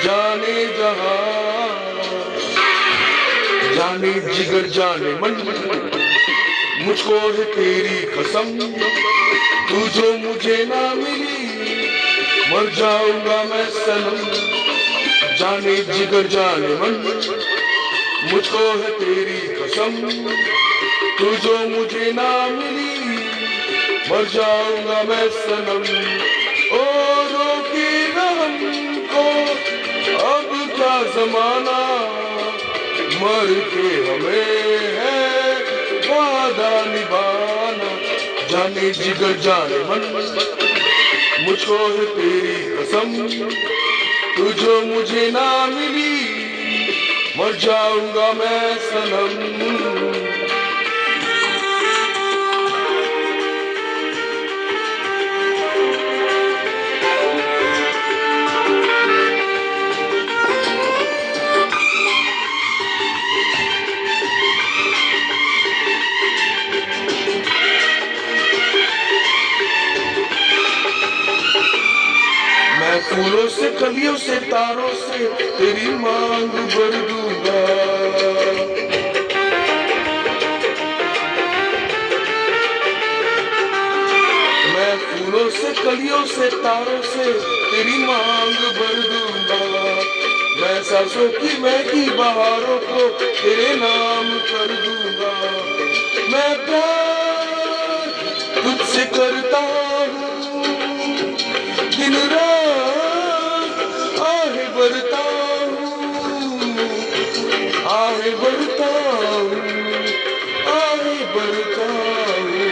जाने जहां, जाने जिगर जाने मन, मुझको है तेरी कसम, तू जो मुझे ना मिली मर जाऊंगा मैं सनम। जाने जिगर जाने मन, मुझको है तेरी कसम, तू जो मुझे ना मिली मर जाऊंगा मैं सनम। ओ रोकेगा हमको अब क्या जमाना, मर के हमें है वादा निभाना। जाने जिगर जाने मन, मुझको है तेरी कसम, तू जो मुझे ना मिली मर जाऊंगा मैं सनम। मैं फूलों से कलियों से तारों से तेरी मांग भर दूंगा। मैं फूलों से कलियों से तारों से तेरी मांग भर दूंगा। मैं सांसों की महकी बहारों को तेरे नाम कर दूंगा। मैं प्यार तुझसे करता हूँ दिन रात, आहे भरता हूँ, आहे भरता हूँ, आहे भरता हूँ।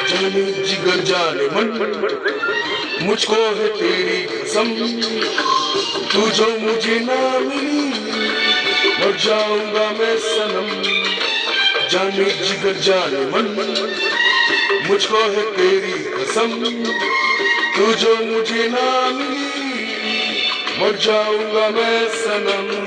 जाने जिगर जाने मन, मुझको है तेरी कसम, तू जो मुझे ना मिली मर जाऊंगा मैं सनम। जाने जिगर जाने मन, मुझको है तेरी कसम, तू जो मुझे ना मिली मर जाऊंगा मैं सनम।